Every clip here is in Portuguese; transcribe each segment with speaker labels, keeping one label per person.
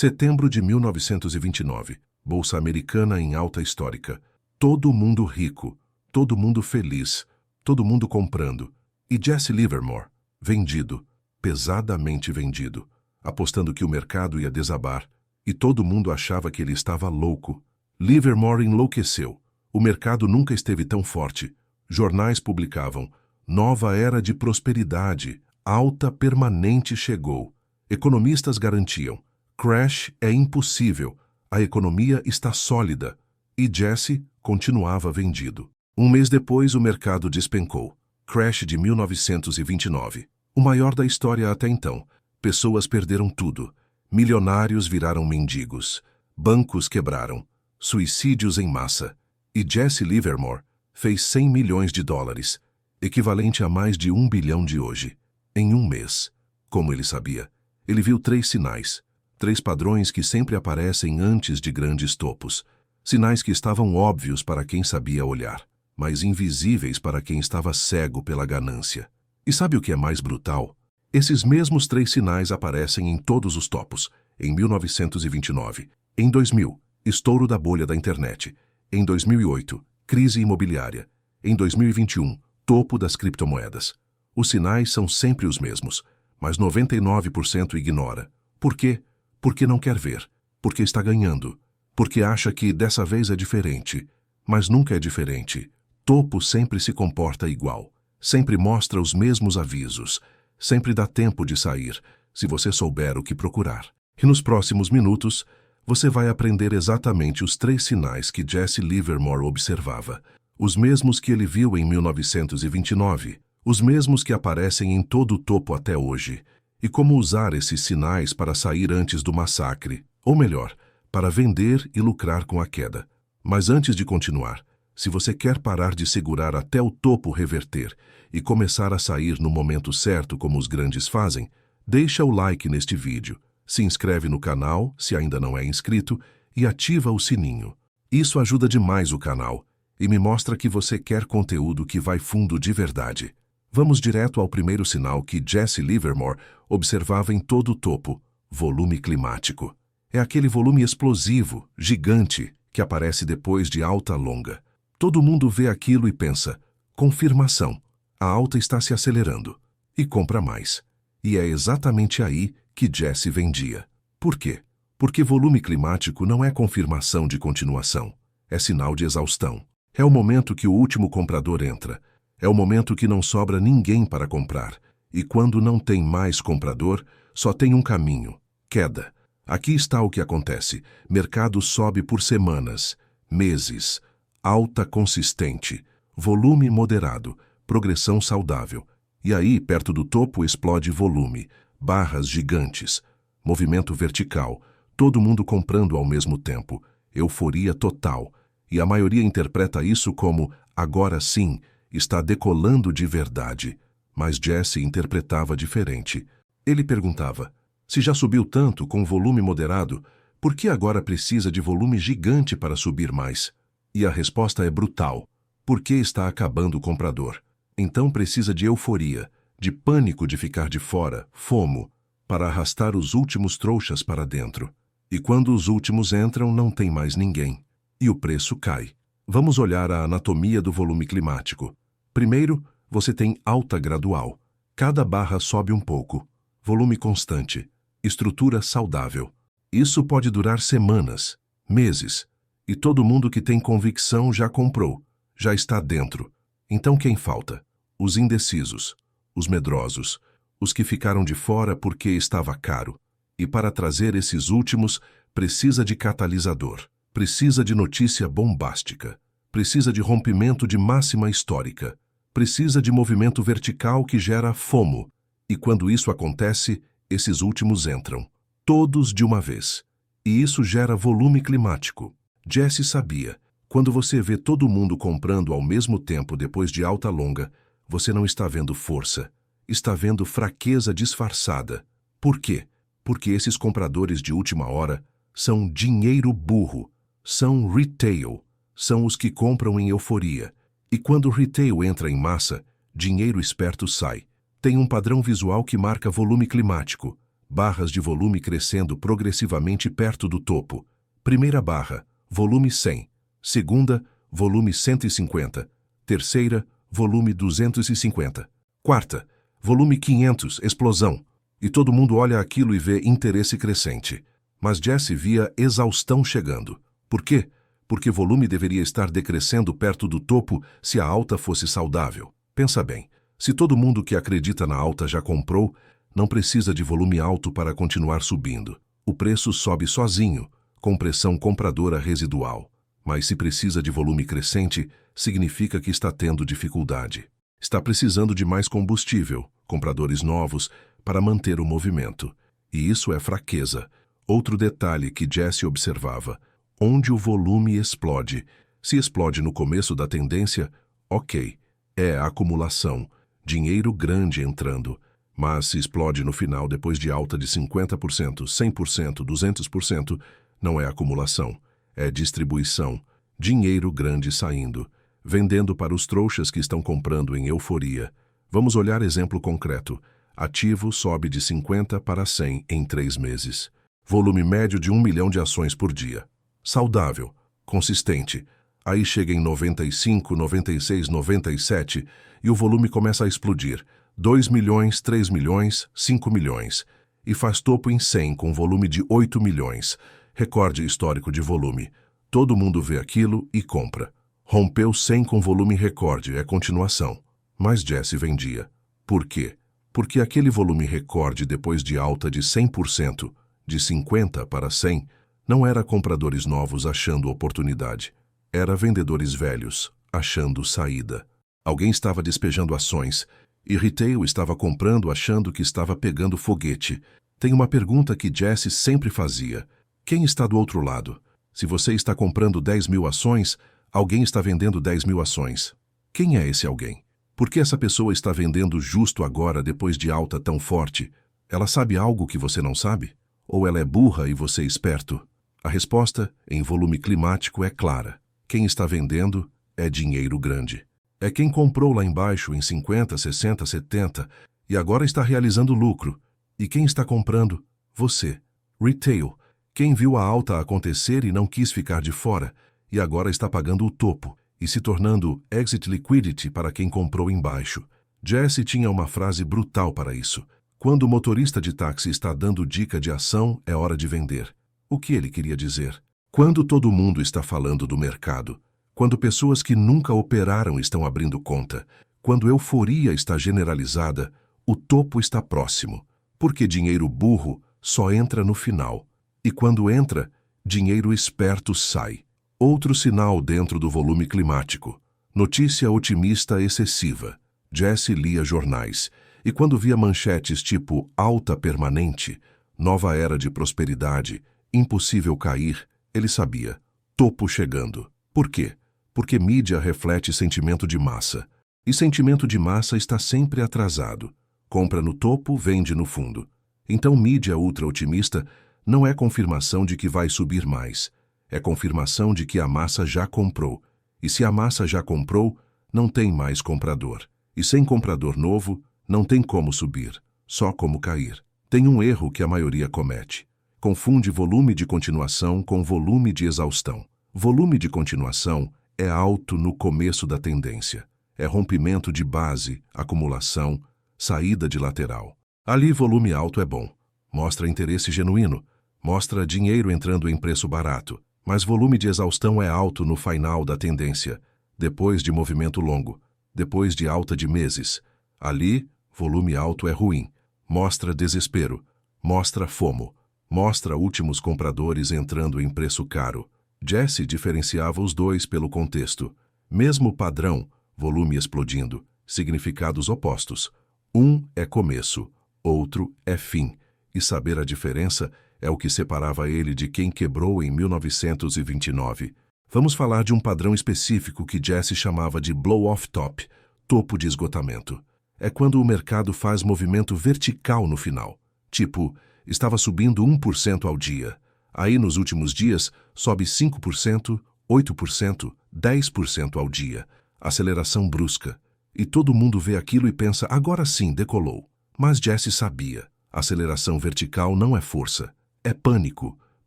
Speaker 1: Setembro de 1929. Bolsa Americana em alta histórica. Todo mundo rico, todo mundo feliz, todo mundo comprando. E Jesse Livermore, vendido, pesadamente vendido, apostando que o mercado ia desabar. E todo mundo achava que ele estava louco. Livermore enlouqueceu. O mercado nunca esteve tão forte. Jornais publicavam: nova era de prosperidade, alta permanente chegou. Economistas garantiam: crash é impossível, a economia está sólida. E Jesse continuava vendido. Um mês depois, o mercado despencou. Crash de 1929. O maior da história até então. Pessoas perderam tudo. Milionários viraram mendigos. Bancos quebraram. Suicídios em massa. E Jesse Livermore fez 100 milhões de dólares, equivalente a mais de 1 bilhão de hoje, em um mês. Como ele sabia, ele viu 3 sinais, 3 padrões que sempre aparecem antes de grandes topos. Sinais que estavam óbvios para quem sabia olhar, mas invisíveis para quem estava cego pela ganância. E sabe o que é mais brutal? Esses mesmos 3 sinais aparecem em todos os topos. Em 1929, em 2000, estouro da bolha da internet. Em 2008, crise imobiliária. Em 2021, topo das criptomoedas. Os sinais são sempre os mesmos, mas 99% ignora. Por quê? Porque não quer ver. Porque está ganhando. Porque acha que dessa vez é diferente. Mas nunca é diferente. Topo sempre se comporta igual. Sempre mostra os mesmos avisos. Sempre dá tempo de sair, se você souber o que procurar. E nos próximos minutos, você vai aprender exatamente os 3 sinais que Jesse Livermore observava. Os mesmos que ele viu em 1929. Os mesmos que aparecem em todo o topo até hoje. E como usar esses sinais para sair antes do massacre. Ou melhor, para vender e lucrar com a queda. Mas antes de continuar, se você quer parar de segurar até o topo reverter e começar a sair no momento certo como os grandes fazem, deixa o like neste vídeo, se inscreve no canal se ainda não é inscrito e ativa o sininho. Isso ajuda demais o canal e me mostra que você quer conteúdo que vai fundo de verdade. Vamos direto ao primeiro sinal que Jesse Livermore observava em todo o topo: volume climático. É aquele volume explosivo, gigante, que aparece depois de alta longa. Todo mundo vê aquilo e pensa: confirmação, a alta está se acelerando. E compra mais. E é exatamente aí que Jesse vendia. Por quê? Porque volume climático não é confirmação de continuação. É sinal de exaustão. É o momento que o último comprador entra. É o momento que não sobra ninguém para comprar. E quando não tem mais comprador, só tem um caminho: queda. Aqui está o que acontece. Mercado sobe por semanas, meses. Alta consistente. Volume moderado. Progressão saudável. E aí, perto do topo, explode volume. Barras gigantes. Movimento vertical. Todo mundo comprando ao mesmo tempo. Euforia total. E a maioria interpreta isso como: agora sim, está decolando de verdade. Mas Jesse interpretava diferente. Ele perguntava: se já subiu tanto com volume moderado, por que agora precisa de volume gigante para subir mais? E a resposta é brutal: porque está acabando o comprador. Então precisa de euforia, de pânico de ficar de fora, FOMO, para arrastar os últimos trouxas para dentro. E quando os últimos entram, não tem mais ninguém. E o preço cai. Vamos olhar a anatomia do volume climático. Primeiro, você tem alta gradual. Cada barra sobe um pouco. Volume constante. Estrutura saudável. Isso pode durar semanas, meses. E todo mundo que tem convicção já comprou, já está dentro. Então quem falta? Os indecisos, os medrosos, os que ficaram de fora porque estava caro. E para trazer esses últimos, precisa de catalisador. Precisa de notícia bombástica. Precisa de rompimento de máxima histórica. Precisa de movimento vertical que gera FOMO. E quando isso acontece, esses últimos entram. Todos de uma vez. E isso gera volume climático. Jesse sabia. Quando você vê todo mundo comprando ao mesmo tempo depois de alta longa, você não está vendo força. Está vendo fraqueza disfarçada. Por quê? Porque esses compradores de última hora são dinheiro burro. São retail. São os que compram em euforia. E quando o retail entra em massa, dinheiro esperto sai. Tem um padrão visual que marca volume climático. barras de volume crescendo progressivamente perto do topo. Primeira barra, volume 100. Segunda, volume 150. Terceira, volume 250. Quarta, volume 500, explosão. E todo mundo olha aquilo e vê interesse crescente. Mas Jesse via exaustão chegando. Por quê? Porque volume deveria estar decrescendo perto do topo se a alta fosse saudável. Pensa bem, se todo mundo que acredita na alta já comprou, não precisa de volume alto para continuar subindo. O preço sobe sozinho, com pressão compradora residual. Mas se precisa de volume crescente, significa que está tendo dificuldade. Está precisando de mais combustível, compradores novos, para manter o movimento. E isso é fraqueza. Outro detalhe que Jesse observava: onde o volume explode. Se explode no começo da tendência, ok, é acumulação, dinheiro grande entrando. Mas se explode no final depois de alta de 50%, 100%, 200%, não é acumulação, é distribuição, dinheiro grande saindo, vendendo para os trouxas que estão comprando em euforia. Vamos olhar exemplo concreto. Ativo sobe de 50 para 100 em 3 meses. Volume médio de 1 milhão de ações por dia. Saudável, consistente. Aí chega em 95, 96, 97 e o volume começa a explodir. 2 milhões, 3 milhões, 5 milhões. E faz topo em 100 com volume de 8 milhões. Recorde histórico de volume. Todo mundo vê aquilo e compra. Rompeu 100 com volume recorde, é continuação. Mas Jesse vendia. Por quê? Porque aquele volume recorde depois de alta de 100%, de 50 para 100, não era compradores novos achando oportunidade. Era vendedores velhos, achando saída. Alguém estava despejando ações, e retail estava comprando achando que estava pegando foguete. Tem uma pergunta que Jesse sempre fazia. Quem está do outro lado? Se você está comprando 10 mil ações, alguém está vendendo 10 mil ações. Quem é esse alguém? Por que essa pessoa está vendendo justo agora depois de alta tão forte? Ela sabe algo que você não sabe? Ou ela é burra e você esperto? A resposta, em volume climático, é clara. Quem está vendendo é dinheiro grande. É quem comprou lá embaixo em 50, 60, 70 e agora está realizando lucro. E quem está comprando? Você. Retail. Quem viu a alta acontecer e não quis ficar de fora e agora está pagando o topo e se tornando exit liquidity para quem comprou embaixo. Jesse tinha uma frase brutal para isso. Quando o motorista de táxi está dando dica de ação, é hora de vender. O que ele queria dizer? Quando todo mundo está falando do mercado, quando pessoas que nunca operaram estão abrindo conta, quando euforia está generalizada, o topo está próximo, porque dinheiro burro só entra no final. E quando entra, dinheiro esperto sai. Outro sinal dentro do volume climático. Notícia otimista excessiva. Jesse lia jornais, e quando via manchetes tipo alta permanente, nova era de prosperidade, impossível cair, ele sabia. Topo chegando. Por quê? Porque mídia reflete sentimento de massa. E sentimento de massa está sempre atrasado. Compra no topo, vende no fundo. Então mídia ultra-otimista não é confirmação de que vai subir mais. É confirmação de que a massa já comprou. E se a massa já comprou, não tem mais comprador. E sem comprador novo, não tem como subir, só como cair. Tem um erro que a maioria comete. Confunde volume de continuação com volume de exaustão. Volume de continuação é alto no começo da tendência. É rompimento de base, acumulação, saída de lateral. Ali volume alto é bom. Mostra interesse genuíno. Mostra dinheiro entrando em preço barato. Mas volume de exaustão é alto no final da tendência, depois de movimento longo, depois de alta de meses. Ali, volume alto é ruim. Mostra desespero. Mostra FOMO. Mostra últimos compradores entrando em preço caro. Jesse diferenciava os dois pelo contexto. Mesmo padrão, volume explodindo, significados opostos. Um é começo, outro é fim. E saber a diferença é o que separava ele de quem quebrou em 1929. Vamos falar de um padrão específico que Jesse chamava de blow-off top, topo de esgotamento. É quando o mercado faz movimento vertical no final. Tipo, estava subindo 1% ao dia. Aí nos últimos dias, sobe 5%, 8%, 10% ao dia. Aceleração brusca. E todo mundo vê aquilo e pensa, agora sim, decolou. Mas Jesse sabia. Aceleração vertical não é força, é pânico.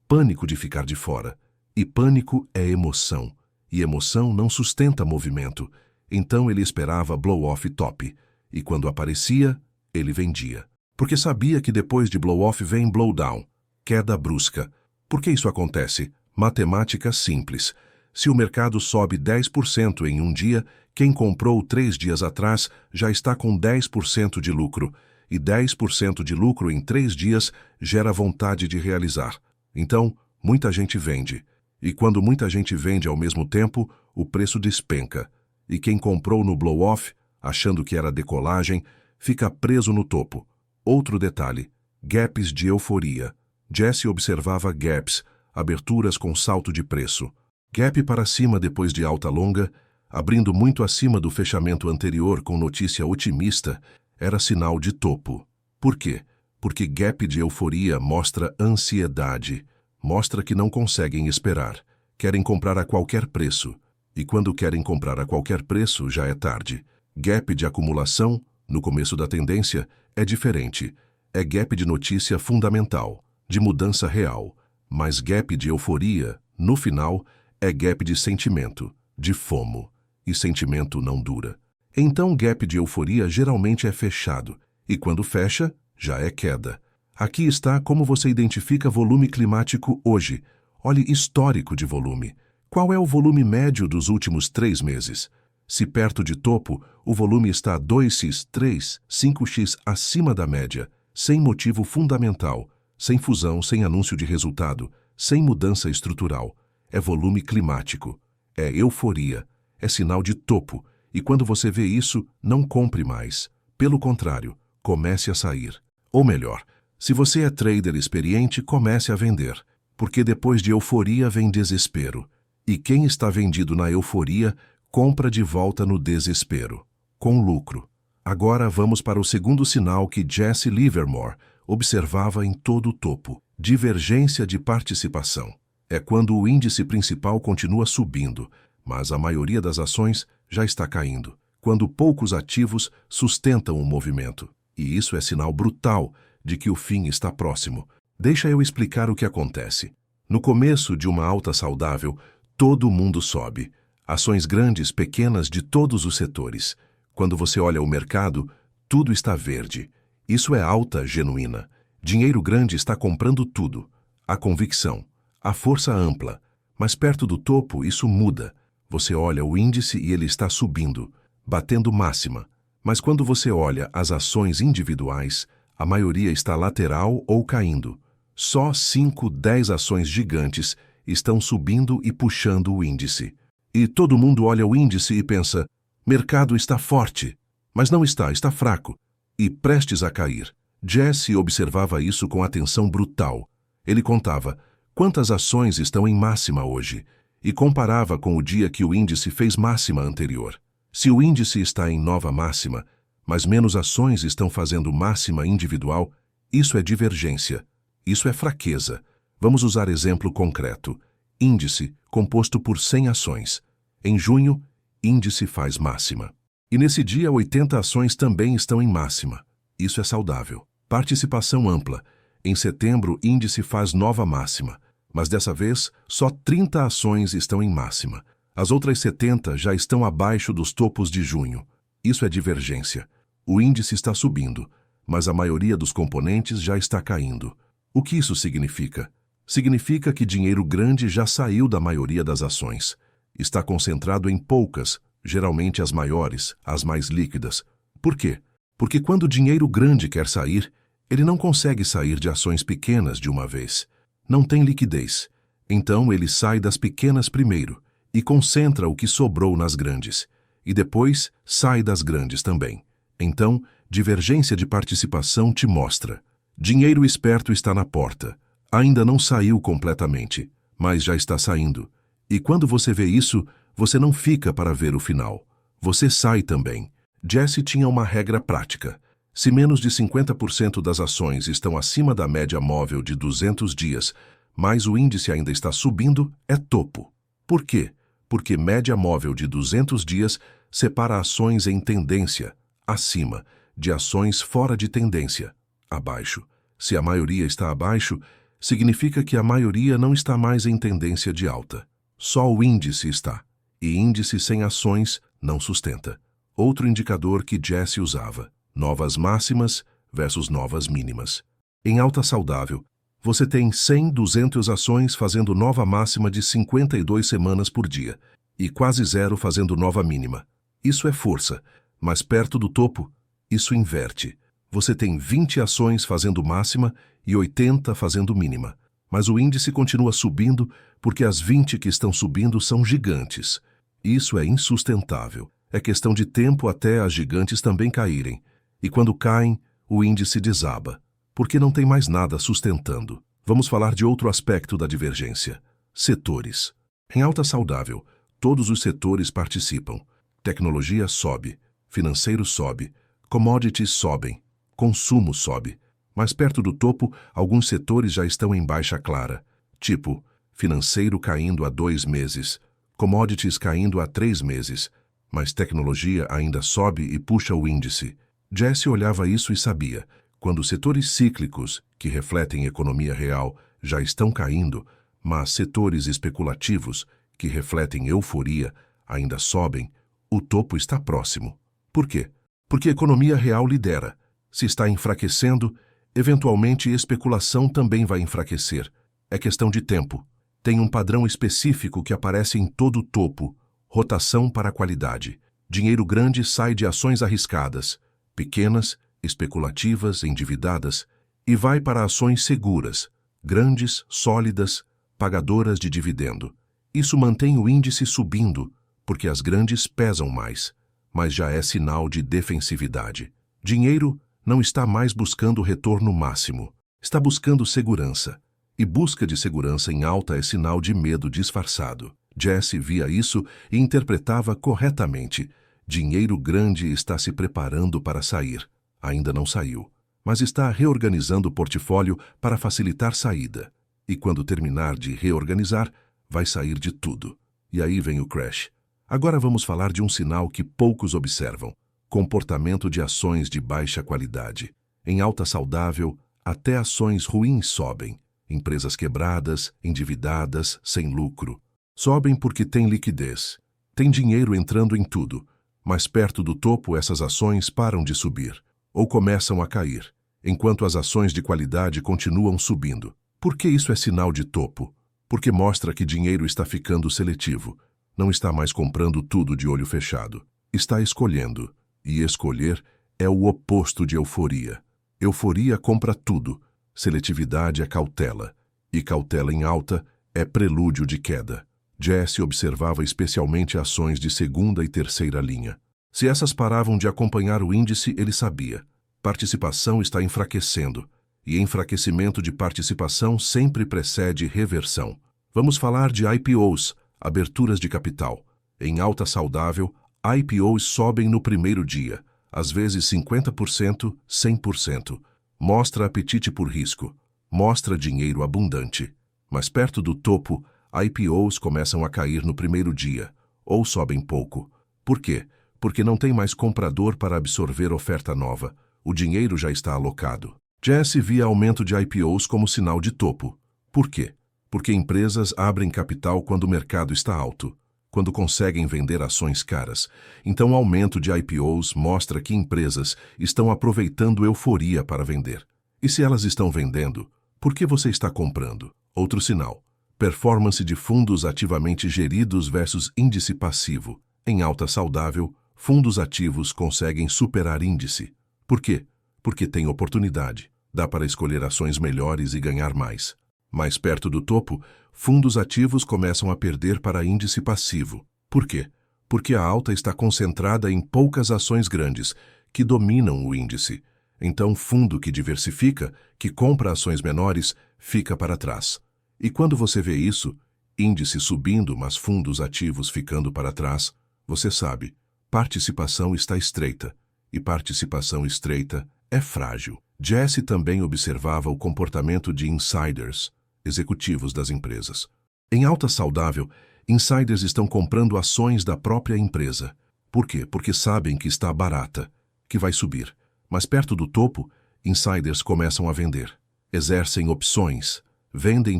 Speaker 1: Pânico de ficar de fora. E pânico é emoção. E emoção não sustenta movimento. Então ele esperava blow-off top. E quando aparecia, ele vendia. Porque sabia que depois de blow-off vem blow-down, queda brusca. Por que isso acontece? Matemática simples. Se o mercado sobe 10% em um dia, quem comprou 3 dias atrás já está com 10% de lucro. E 10% de lucro em 3 dias gera vontade de realizar. Então, muita gente vende. E quando muita gente vende ao mesmo tempo, o preço despenca. E quem comprou no blow-off, achando que era decolagem, fica preso no topo. Outro detalhe, gaps de euforia. Jesse observava gaps, aberturas com salto de preço. Gap para cima depois de alta longa, abrindo muito acima do fechamento anterior com notícia otimista, era sinal de topo. Por quê? Porque gap de euforia mostra ansiedade. Mostra que não conseguem esperar. Querem comprar a qualquer preço. E quando querem comprar a qualquer preço, já é tarde. Gap de acumulação, no começo da tendência, é diferente. É gap de notícia fundamental, de mudança real. Mas gap de euforia, no final, é gap de sentimento, de FOMO. E sentimento não dura. Então gap de euforia geralmente é fechado. E quando fecha, já é queda. Aqui está como você identifica volume climático hoje. Olhe histórico de volume. Qual é o volume médio dos últimos 3 meses? Se perto de topo, o volume está 2x, 3, 5x acima da média, sem motivo fundamental, sem fusão, sem anúncio de resultado, sem mudança estrutural. É volume climático. É euforia. É sinal de topo. E quando você vê isso, não compre mais. Pelo contrário, comece a sair. Ou melhor, se você é trader experiente, comece a vender. Porque depois de euforia vem desespero. E quem está vendido na euforia, compra de volta no desespero. Com lucro. Agora vamos para o segundo sinal que Jesse Livermore observava em todo o topo. Divergência de participação. É quando o índice principal continua subindo, mas a maioria das ações já está caindo. Quando poucos ativos sustentam o movimento. E isso é sinal brutal de que o fim está próximo. Deixa eu explicar o que acontece. No começo de uma alta saudável, todo mundo sobe. Ações grandes, pequenas de todos os setores. Quando você olha o mercado, tudo está verde. Isso é alta genuína. Dinheiro grande está comprando tudo. A convicção, a força ampla. Mas perto do topo, isso muda. Você olha o índice e ele está subindo, batendo máxima. Mas quando você olha as ações individuais, a maioria está lateral ou caindo. Só 5, 10 ações gigantes estão subindo e puxando o índice. E todo mundo olha o índice e pensa, mercado está forte. Mas não está, está fraco. E prestes a cair. Jesse observava isso com atenção brutal. Ele contava, quantas ações estão em máxima hoje? E comparava com o dia que o índice fez máxima anterior. Se o índice está em nova máxima, mas menos ações estão fazendo máxima individual, isso é divergência. Isso é fraqueza. Vamos usar exemplo concreto. Índice composto por 100 ações. Em junho, índice faz máxima. E nesse dia 80 ações também estão em máxima. Isso é saudável. Participação ampla. Em setembro, índice faz nova máxima. Mas dessa vez, só 30 ações estão em máxima. As outras 70 já estão abaixo dos topos de junho. Isso é divergência. O índice está subindo, mas a maioria dos componentes já está caindo. O que isso significa? Significa que dinheiro grande já saiu da maioria das ações. Está concentrado em poucas, geralmente as maiores, as mais líquidas. Por quê? Porque quando dinheiro grande quer sair, ele não consegue sair de ações pequenas de uma vez. Não tem liquidez. Então ele sai das pequenas primeiro e concentra o que sobrou nas grandes. E depois sai das grandes também. Então, divergência de participação te mostra. Dinheiro esperto está na porta. Ainda não saiu completamente, mas já está saindo. E quando você vê isso, você não fica para ver o final. Você sai também. Jesse tinha uma regra prática. Se menos de 50% das ações estão acima da média móvel de 200 dias, mas o índice ainda está subindo, é topo. Por quê? Porque média móvel de 200 dias separa ações em tendência, acima, de ações fora de tendência, abaixo. Se a maioria está abaixo, significa que a maioria não está mais em tendência de alta. Só o índice está. E índice sem ações não sustenta. Outro indicador que Jesse usava: novas máximas versus novas mínimas. Em alta saudável, você tem 100, 200 ações fazendo nova máxima de 52 semanas por dia e quase zero fazendo nova mínima. Isso é força, mas perto do topo, isso inverte. Você tem 20 ações fazendo máxima e 80 fazendo mínima, mas o índice continua subindo porque as 20 que estão subindo são gigantes. Isso é insustentável. É questão de tempo até as gigantes também caírem. E quando caem, o índice desaba, porque não tem mais nada sustentando. Vamos falar de outro aspecto da divergência: setores. Em alta saudável, todos os setores participam. Tecnologia sobe, financeiro sobe, commodities sobem, consumo sobe. Mais perto do topo, alguns setores já estão em baixa clara, tipo financeiro caindo há 2 meses, commodities caindo há 3 meses, mas tecnologia ainda sobe e puxa o índice. Jesse olhava isso e sabia: quando setores cíclicos, que refletem economia real, já estão caindo, mas setores especulativos, que refletem euforia, ainda sobem, o topo está próximo. Por quê? Porque a economia real lidera. Se está enfraquecendo, eventualmente especulação também vai enfraquecer. É questão de tempo. Tem um padrão específico que aparece em todo o topo: rotação para a qualidade. Dinheiro grande sai de ações arriscadas, pequenas, especulativas, endividadas, e vai para ações seguras, grandes, sólidas, pagadoras de dividendo. Isso mantém o índice subindo, porque as grandes pesam mais, mas já é sinal de defensividade. Dinheiro não está mais buscando o retorno máximo, está buscando segurança. E busca de segurança em alta é sinal de medo disfarçado. Jesse via isso e interpretava corretamente. Dinheiro grande está se preparando para sair. Ainda não saiu, mas está reorganizando o portfólio para facilitar saída. E quando terminar de reorganizar, vai sair de tudo. E aí vem o crash. Agora vamos falar de um sinal que poucos observam: comportamento de ações de baixa qualidade. Em alta saudável, até ações ruins sobem. Empresas quebradas, endividadas, sem lucro. Sobem porque tem liquidez. Tem dinheiro entrando em tudo. Mas perto do topo, essas ações param de subir ou começam a cair, enquanto as ações de qualidade continuam subindo. Por que isso é sinal de topo? Porque mostra que dinheiro está ficando seletivo. Não está mais comprando tudo de olho fechado. Está escolhendo. E escolher é o oposto de euforia. Euforia compra tudo. Seletividade é cautela. E cautela em alta é prelúdio de queda. Jesse observava especialmente ações de segunda e terceira linha. Se essas paravam de acompanhar o índice, ele sabia: participação está enfraquecendo. E enfraquecimento de participação sempre precede reversão. Vamos falar de IPOs, aberturas de capital. Em alta saudável, IPOs sobem no primeiro dia, às vezes 50%, 100%. Mostra apetite por risco, mostra dinheiro abundante. Mas perto do topo, IPOs começam a cair no primeiro dia, ou sobem pouco. Por quê? Porque não tem mais comprador para absorver oferta nova. O dinheiro já está alocado. Jesse via aumento de IPOs como sinal de topo. Por quê? Porque empresas abrem capital quando o mercado está alto, quando conseguem vender ações caras. Então, o aumento de IPOs mostra que empresas estão aproveitando euforia para vender. E se elas estão vendendo, por que você está comprando? Outro sinal: performance de fundos ativamente geridos versus índice passivo. Em alta saudável, fundos ativos conseguem superar índice. Por quê? Porque tem oportunidade. Dá para escolher ações melhores e ganhar mais. Mais perto do topo, fundos ativos começam a perder para índice passivo. Por quê? Porque a alta está concentrada em poucas ações grandes, que dominam o índice. Então, fundo que diversifica, que compra ações menores, fica para trás. E quando você vê isso, índice subindo, mas fundos ativos ficando para trás, você sabe: participação está estreita. E participação estreita é frágil. Jesse também observava o comportamento de insiders, executivos das empresas. Em alta saudável, insiders estão comprando ações da própria empresa. Por quê? Porque sabem que está barata, que vai subir. Mas perto do topo, insiders começam a vender. exercem opções, vendem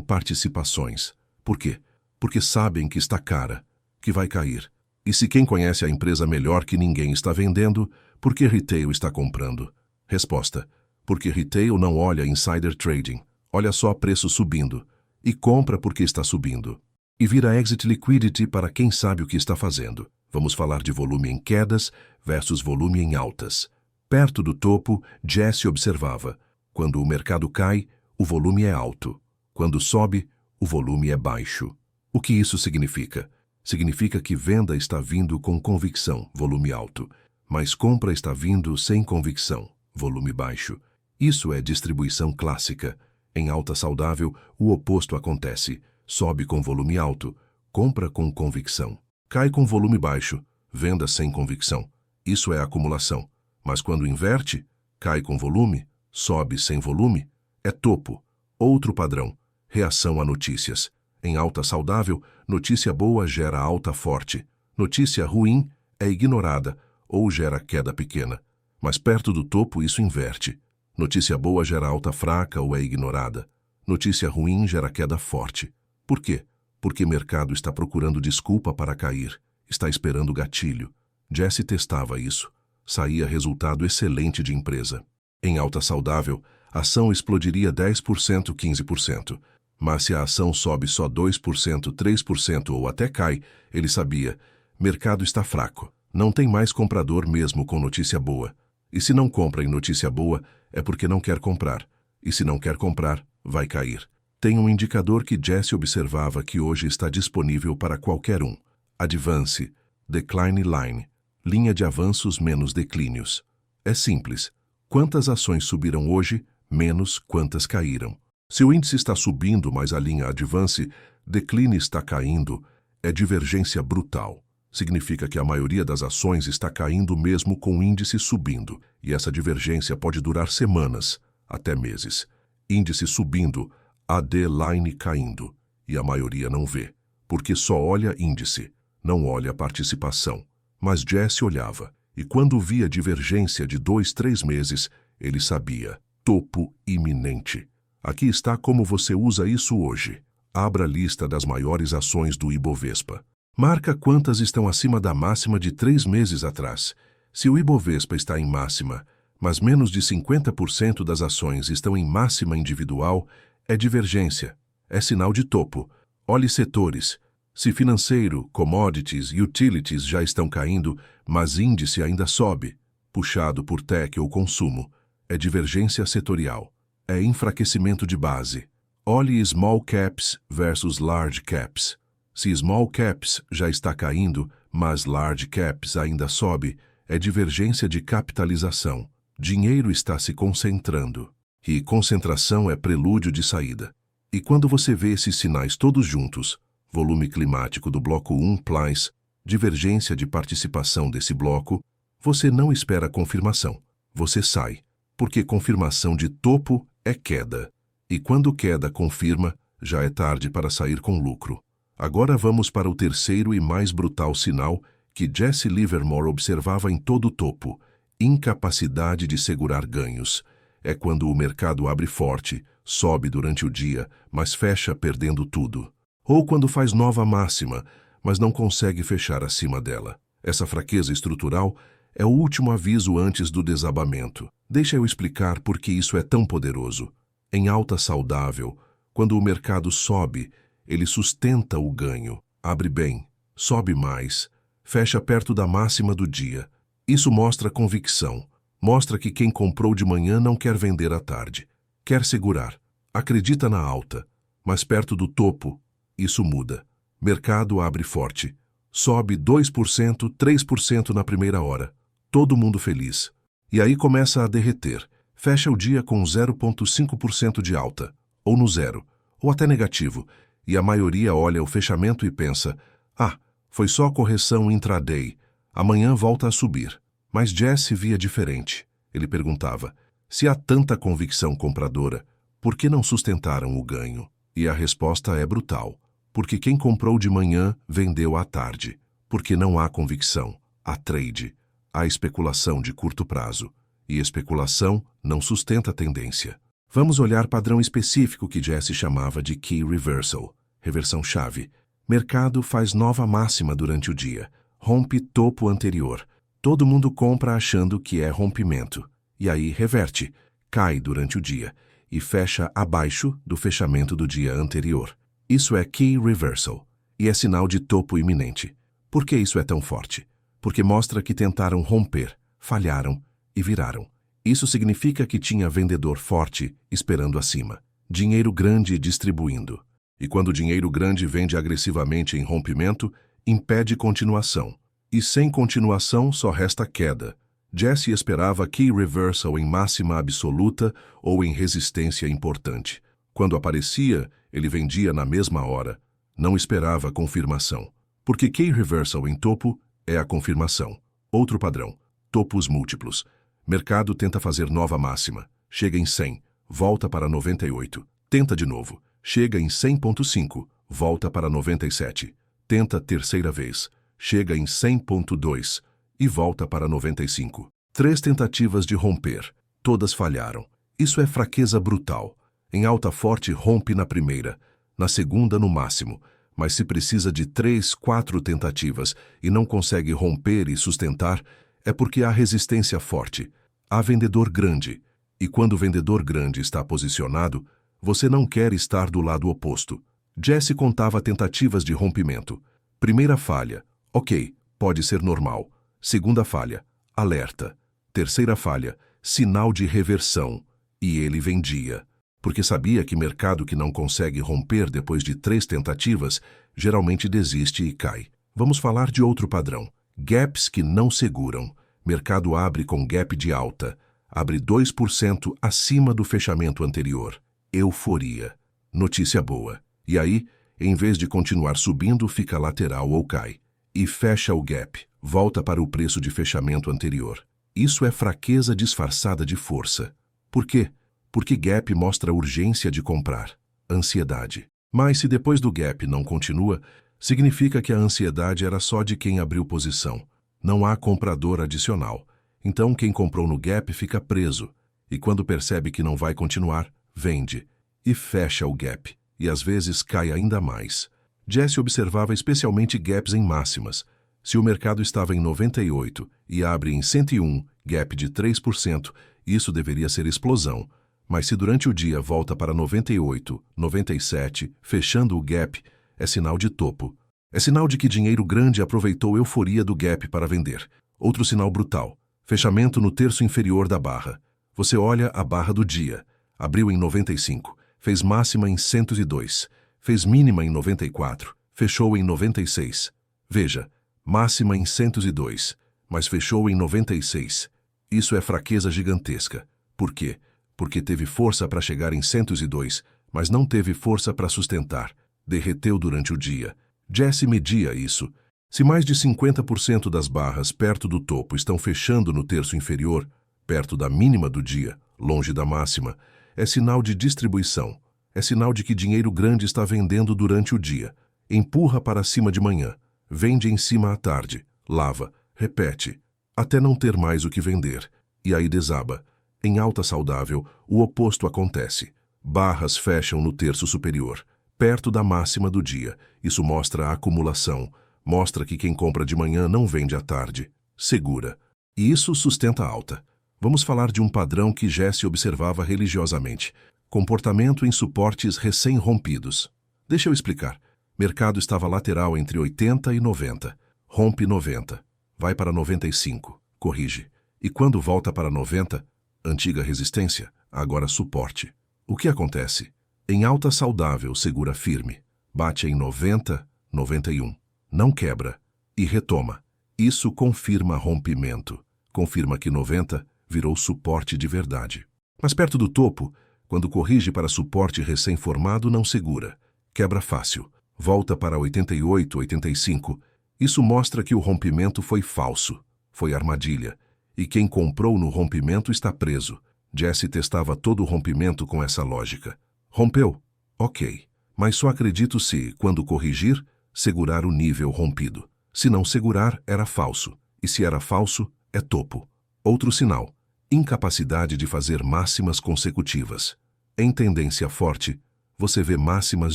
Speaker 1: participações. Por quê? Porque sabem que está cara, que vai cair. E se quem conhece a empresa melhor que ninguém está vendendo, por que retail está comprando? Resposta: porque retail não olha insider trading, olha só preço subindo, e compra porque está subindo. E vira exit liquidity para quem sabe o que está fazendo. Vamos falar de volume em quedas versus volume em altas. Perto do topo, Jesse observava: quando o mercado cai, o volume é alto. Quando sobe, o volume é baixo. O que isso significa? Significa que venda está vindo com convicção, volume alto, mas compra está vindo sem convicção, volume baixo. Isso é distribuição clássica. Em alta saudável, o oposto acontece. Sobe com volume alto, compra com convicção. Cai com volume baixo, venda sem convicção. Isso é acumulação. Mas quando inverte, cai com volume, sobe sem volume, é topo. Outro padrão, reação a notícias. Em alta saudável, notícia boa gera alta forte. Notícia ruim é ignorada ou gera queda pequena. Mas perto do topo isso inverte. Notícia boa gera alta fraca ou é ignorada. Notícia ruim gera queda forte. Por quê? Porque o mercado está procurando desculpa para cair. Está esperando gatilho. Jesse testava isso. Saía resultado excelente de empresa. Em alta saudável, a ação explodiria 10%, 15%. Mas se a ação sobe só 2%, 3% ou até cai, ele sabia: mercado está fraco. Não tem mais comprador mesmo com notícia boa. E se não compra em notícia boa, é porque não quer comprar. E se não quer comprar, vai cair. Tem um indicador que Jesse observava que hoje está disponível para qualquer um. Advance, Decline Line, linha de avanços menos declínios. É simples. Quantas ações subiram hoje, menos quantas caíram. Se o índice está subindo, mas a linha Advance, Decline está caindo, é divergência brutal. Significa que a maioria das ações está caindo mesmo com o índice subindo, e essa divergência pode durar semanas, até meses. Índice subindo, AD Line caindo, e a maioria não vê, porque só olha índice, não olha participação. Mas Jesse olhava, e quando via divergência de 2, 3 meses, ele sabia: topo iminente. Aqui está como você usa isso hoje. Abra a lista das maiores ações do Ibovespa. Marca quantas estão acima da máxima de 3 meses atrás. Se o Ibovespa está em máxima, mas menos de 50% das ações estão em máxima individual, é divergência, é sinal de topo. Olhe setores. Se financeiro, commodities e utilities já estão caindo, mas índice ainda sobe, puxado por tech ou consumo, é divergência setorial, é enfraquecimento de base. Olhe small caps versus large caps. Se small caps já está caindo, mas large caps ainda sobe, é divergência de capitalização. Dinheiro está se concentrando. E concentração é prelúdio de saída. E quando você vê esses sinais todos juntos, volume climático do bloco 1 Plies, divergência de participação desse bloco, você não espera confirmação. Você sai, porque confirmação de topo é queda. E quando queda confirma, já é tarde para sair com lucro. Agora vamos para o terceiro e mais brutal sinal que Jesse Livermore observava em todo o topo: incapacidade de segurar ganhos. É quando o mercado abre forte, sobe durante o dia, mas fecha perdendo tudo. Ou quando faz nova máxima, mas não consegue fechar acima dela. Essa fraqueza estrutural é o último aviso antes do desabamento. Deixa eu explicar por que isso é tão poderoso. Em alta saudável, quando o mercado sobe, ele sustenta o ganho, abre bem, sobe mais, fecha perto da máxima do dia. Isso mostra convicção, mostra que quem comprou de manhã não quer vender à tarde, quer segurar, acredita na alta, mas perto do topo, isso muda. Mercado abre forte, sobe 2%, 3% na primeira hora, todo mundo feliz. E aí começa a derreter, fecha o dia com 0,5% de alta, ou no zero, ou até negativo, e a maioria olha o fechamento e pensa: ah, foi só correção intraday, amanhã volta a subir. Mas Jesse via diferente. Ele perguntava: se há tanta convicção compradora, por que não sustentaram o ganho? E a resposta é brutal: porque quem comprou de manhã vendeu à tarde. Porque não há convicção, há trade, há especulação de curto prazo. E especulação não sustenta a tendência. Vamos olhar padrão específico que Jesse chamava de Key Reversal, reversão-chave. Mercado faz nova máxima durante o dia, rompe topo anterior. Todo mundo compra achando que é rompimento, e aí reverte, cai durante o dia e fecha abaixo do fechamento do dia anterior. Isso é Key Reversal, e é sinal de topo iminente. Por que isso é tão forte? Porque mostra que tentaram romper, falharam e viraram. Isso significa que tinha vendedor forte esperando acima, dinheiro grande distribuindo. E quando o dinheiro grande vende agressivamente em rompimento, impede continuação. E sem continuação só resta queda. Jesse esperava Key Reversal em máxima absoluta ou em resistência importante. Quando aparecia, ele vendia na mesma hora. Não esperava confirmação. Porque Key Reversal em topo é a confirmação. Outro padrão, topos múltiplos. Mercado tenta fazer nova máxima. Chega em 100, volta para 98. Tenta de novo. Chega em 100.5, volta para 97. Tenta terceira vez. Chega em 100.2 e volta para 95. 3 tentativas de romper. Todas falharam. Isso é fraqueza brutal. Em alta forte rompe na primeira, na segunda no máximo, mas se precisa de 3, 4 tentativas e não consegue romper e sustentar, é porque há resistência forte. Há vendedor grande. E quando o vendedor grande está posicionado, você não quer estar do lado oposto. Jesse contava tentativas de rompimento. Primeira falha, ok, pode ser normal. Segunda falha, alerta. Terceira falha, sinal de reversão. E ele vendia. Porque sabia que mercado que não consegue romper depois de 3 tentativas, geralmente desiste e cai. Vamos falar de outro padrão. Gaps que não seguram. Mercado abre com gap de alta. Abre 2% acima do fechamento anterior. Euforia. Notícia boa. E aí, em vez de continuar subindo, fica lateral ou cai. E fecha o gap. Volta para o preço de fechamento anterior. Isso é fraqueza disfarçada de força. Por quê? Porque gap mostra urgência de comprar. Ansiedade. Mas se depois do gap não continua, significa que a ansiedade era só de quem abriu posição. Não há comprador adicional. Então quem comprou no gap fica preso. E quando percebe que não vai continuar, vende. E fecha o gap. E às vezes cai ainda mais. Jesse observava especialmente gaps em máximas. Se o mercado estava em 98 e abre em 101, gap de 3%, isso deveria ser explosão. Mas se durante o dia volta para 98, 97, fechando o gap, é sinal de topo. É sinal de que dinheiro grande aproveitou a euforia do gap para vender. Outro sinal brutal. Fechamento no terço inferior da barra. Você olha a barra do dia. Abriu em 95. Fez máxima em 102. Fez mínima em 94. Fechou em 96. Veja, máxima em 102, mas fechou em 96. Isso é fraqueza gigantesca. Por quê? Porque teve força para chegar em 102, mas não teve força para sustentar. Derreteu durante o dia. Jesse media isso. Se mais de 50% das barras perto do topo estão fechando no terço inferior, perto da mínima do dia, longe da máxima, é sinal de distribuição. É sinal de que dinheiro grande está vendendo durante o dia. Empurra para cima de manhã. Vende em cima à tarde. Lava. Repete. Até não ter mais o que vender. E aí desaba. Em alta saudável, o oposto acontece. Barras fecham no terço superior, perto da máxima do dia. Isso mostra a acumulação. Mostra que quem compra de manhã não vende à tarde. Segura. E isso sustenta a alta. Vamos falar de um padrão que Jesse observava religiosamente. Comportamento em suportes recém-rompidos. Deixa eu explicar. Mercado estava lateral entre 80 e 90. Rompe 90. Vai para 95. Corrige. E quando volta para 90, antiga resistência, agora suporte. O que acontece? Em alta saudável, segura firme. Bate em 90, 91. Não quebra. E retoma. Isso confirma rompimento. Confirma que 90 virou suporte de verdade. Mas perto do topo, quando corrige para suporte recém-formado, não segura. Quebra fácil. Volta para 88, 85. Isso mostra que o rompimento foi falso. Foi armadilha. E quem comprou no rompimento está preso. Jesse testava todo o rompimento com essa lógica. Rompeu? Ok. Mas só acredito se, quando corrigir, segurar o nível rompido. Se não segurar, era falso. E se era falso, é topo. Outro sinal. Incapacidade de fazer máximas consecutivas. Em tendência forte, você vê máximas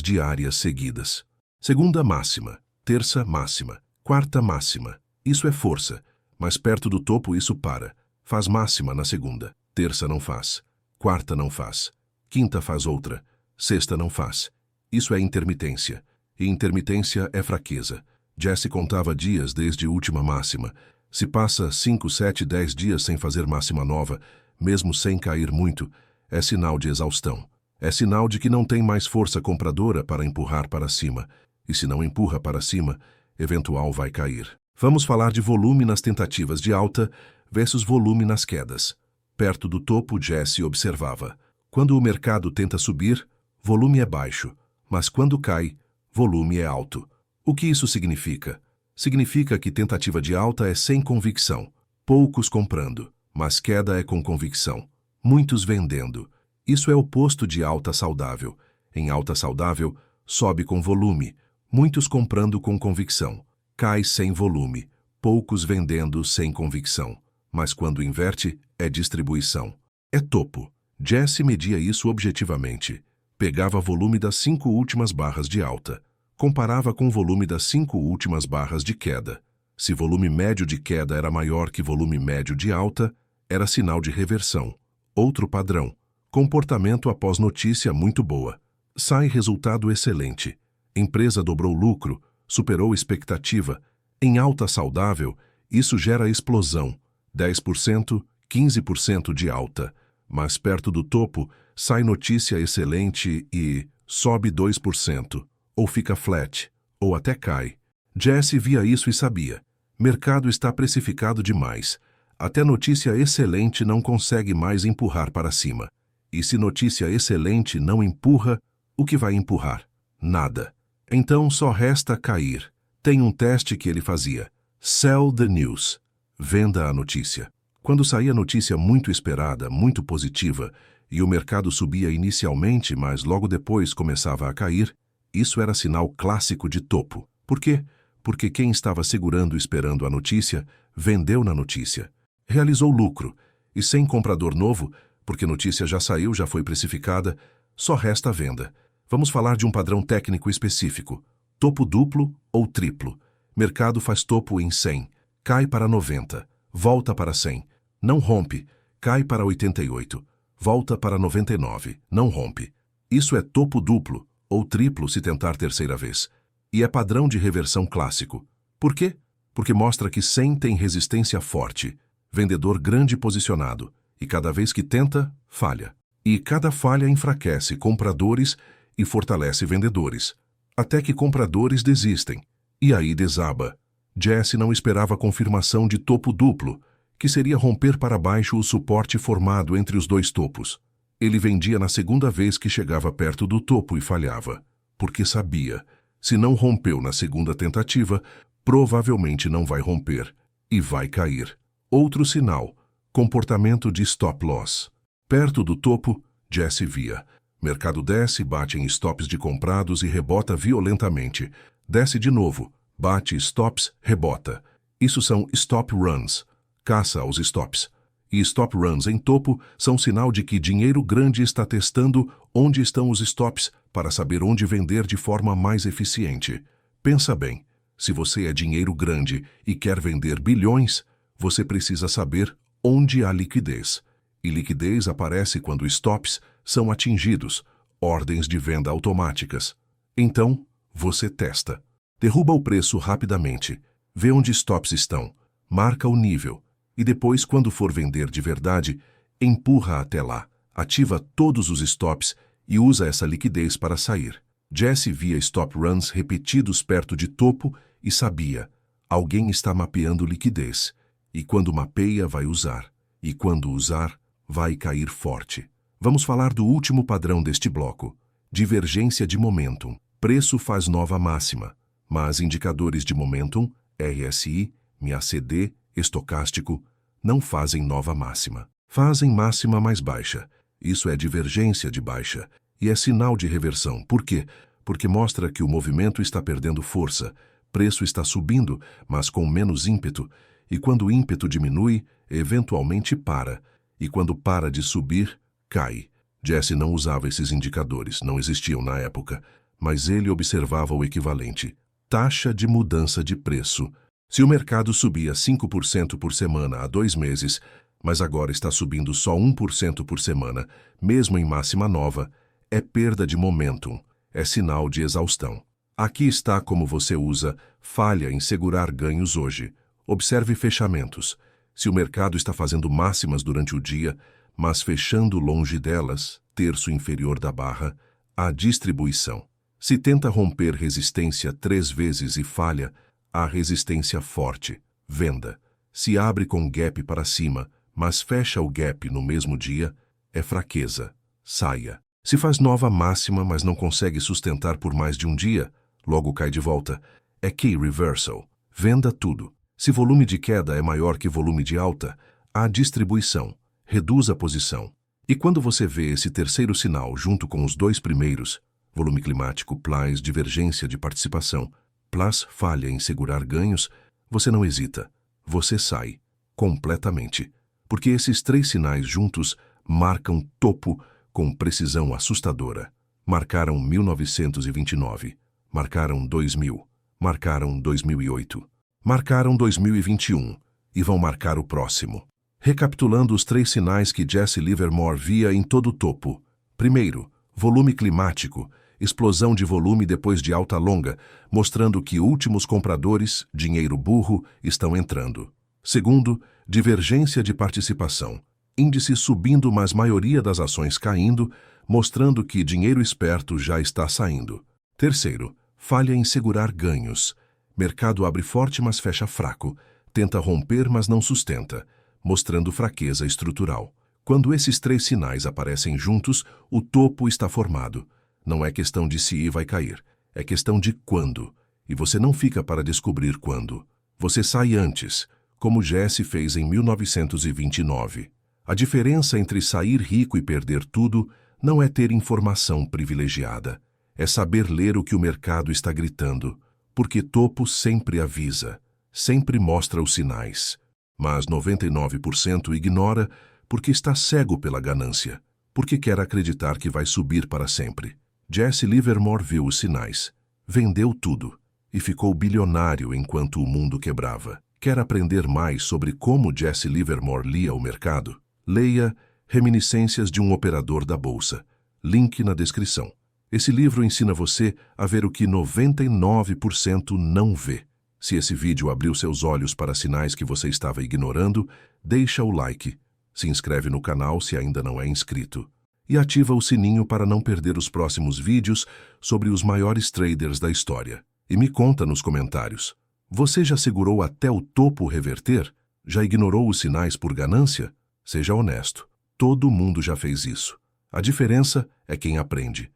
Speaker 1: diárias seguidas. Segunda máxima, terça máxima, quarta máxima. Isso é força, mas perto do topo isso para. Faz máxima na segunda, terça não faz, quarta não faz, quinta faz outra, sexta não faz. Isso é intermitência, e intermitência é fraqueza. Jesse contava dias desde a última máxima. Se passa 5, 7, 10 dias sem fazer máxima nova, mesmo sem cair muito, é sinal de exaustão. É sinal de que não tem mais força compradora para empurrar para cima. E se não empurra para cima, eventual vai cair. Vamos falar de volume nas tentativas de alta versus volume nas quedas. Perto do topo, Jesse observava. Quando o mercado tenta subir, volume é baixo, mas quando cai, volume é alto. O que isso significa? Significa que tentativa de alta é sem convicção, poucos comprando, mas queda é com convicção, muitos vendendo. Isso é o oposto de alta saudável. Em alta saudável, sobe com volume, muitos comprando com convicção, cai sem volume, poucos vendendo sem convicção. Mas quando inverte, é distribuição. É topo. Jesse media isso objetivamente. Pegava volume das 5 últimas barras de alta. Comparava com o volume das 5 últimas barras de queda. Se volume médio de queda era maior que volume médio de alta, era sinal de reversão. Outro padrão. Comportamento após notícia muito boa. Sai resultado excelente. Empresa dobrou lucro, superou expectativa. Em alta saudável, isso gera explosão. 10%, 15% de alta. Mas perto do topo, sai notícia excelente e sobe 2%. Ou fica flat, ou até cai. Jesse via isso e sabia. Mercado está precificado demais. Até notícia excelente não consegue mais empurrar para cima. E se notícia excelente não empurra, o que vai empurrar? Nada. Então só resta cair. Tem um teste que ele fazia. Sell the news. Venda a notícia. Quando saía notícia muito esperada, muito positiva, e o mercado subia inicialmente, mas logo depois começava a cair, isso era sinal clássico de topo. Por quê? Porque quem estava segurando esperando a notícia, vendeu na notícia. Realizou lucro. E sem comprador novo, porque notícia já saiu, já foi precificada, só resta a venda. Vamos falar de um padrão técnico específico. Topo duplo ou triplo. Mercado faz topo em 100, cai para 90, volta para 100, não rompe, cai para 88, volta para 99, não rompe. Isso é topo duplo ou triplo se tentar terceira vez. E é padrão de reversão clássico. Por quê? Porque mostra que 100 tem resistência forte, vendedor grande posicionado, e cada vez que tenta, falha. E cada falha enfraquece compradores e fortalece vendedores, até que compradores desistem. E aí desaba. Jesse não esperava a confirmação de topo duplo, que seria romper para baixo o suporte formado entre os dois topos. Ele vendia na segunda vez que chegava perto do topo e falhava, porque sabia, se não rompeu na segunda tentativa, provavelmente não vai romper e vai cair. Outro sinal, comportamento de stop loss. Perto do topo, Jesse via. Mercado desce, bate em stops de comprados e rebota violentamente. Desce de novo, bate stops, rebota. Isso são stop runs, caça aos stops. E stop runs em topo são sinal de que dinheiro grande está testando onde estão os stops para saber onde vender de forma mais eficiente. Pensa bem, se você é dinheiro grande e quer vender bilhões, você precisa saber onde há liquidez. E liquidez aparece quando stops são atingidos, ordens de venda automáticas. Então, você testa. Derruba o preço rapidamente, vê onde stops estão, marca o nível. E depois, quando for vender de verdade, empurra até lá, ativa todos os stops e usa essa liquidez para sair. Jesse via stop runs repetidos perto de topo e sabia, alguém está mapeando liquidez. E quando mapeia, vai usar. E quando usar, vai cair forte. Vamos falar do último padrão deste bloco. Divergência de momentum. Preço faz nova máxima, mas indicadores de momentum, RSI, MACD, estocástico, não fazem nova máxima. Fazem máxima mais baixa. Isso é divergência de baixa e é sinal de reversão. Por quê? Porque mostra que o movimento está perdendo força, preço está subindo, mas com menos ímpeto, e quando o ímpeto diminui, eventualmente para, e quando para de subir, cai. Jesse não usava esses indicadores, não existiam na época, mas ele observava o equivalente: taxa de mudança de preço. Se o mercado subia 5% por semana há 2 meses, mas agora está subindo só 1% por semana, mesmo em máxima nova, é perda de momentum, é sinal de exaustão. Aqui está como você usa falha em segurar ganhos hoje. Observe fechamentos. Se o mercado está fazendo máximas durante o dia, mas fechando longe delas, terço inferior da barra, há distribuição. Se tenta romper resistência 3 vezes e falha, há resistência forte, venda. Se abre com gap para cima, mas fecha o gap no mesmo dia, é fraqueza, saia. Se faz nova máxima, mas não consegue sustentar por mais de um dia, logo cai de volta, é key reversal, venda tudo. Se volume de queda é maior que volume de alta, há distribuição, reduz a posição. E quando você vê esse terceiro sinal junto com os 2 primeiros, volume climático plus divergência de participação, plus falha em segurar ganhos, você não hesita, você sai, completamente. Porque esses 3 sinais juntos marcam topo com precisão assustadora. Marcaram 1929, marcaram 2000, marcaram 2008, marcaram 2021 e vão marcar o próximo. Recapitulando os 3 sinais que Jesse Livermore via em todo o topo. Primeiro, volume climático, explosão de volume depois de alta longa, mostrando que últimos compradores, dinheiro burro, estão entrando. Segundo, divergência de participação, índice subindo mas maioria das ações caindo, mostrando que dinheiro esperto já está saindo. Terceiro, falha em segurar ganhos. Mercado abre forte mas fecha fraco, tenta romper mas não sustenta, mostrando fraqueza estrutural. Quando esses 3 sinais aparecem juntos, o topo está formado. Não é questão de se vai cair, é questão de quando. E você não fica para descobrir quando. Você sai antes, como Jesse fez em 1929. A diferença entre sair rico e perder tudo não é ter informação privilegiada. É saber ler o que o mercado está gritando, porque topo sempre avisa, sempre mostra os sinais. Mas 99% ignora porque está cego pela ganância, porque quer acreditar que vai subir para sempre. Jesse Livermore viu os sinais, vendeu tudo e ficou bilionário enquanto o mundo quebrava. Quer aprender mais sobre como Jesse Livermore lia o mercado? Leia Reminiscências de um Operador da Bolsa. Link na descrição. Esse livro ensina você a ver o que 99% não vê. Se esse vídeo abriu seus olhos para sinais que você estava ignorando, deixa o like, se inscreve no canal se ainda não é inscrito e ativa o sininho para não perder os próximos vídeos sobre os maiores traders da história. E me conta nos comentários, você já segurou até o topo reverter? Já ignorou os sinais por ganância? Seja honesto, todo mundo já fez isso. A diferença é quem aprende.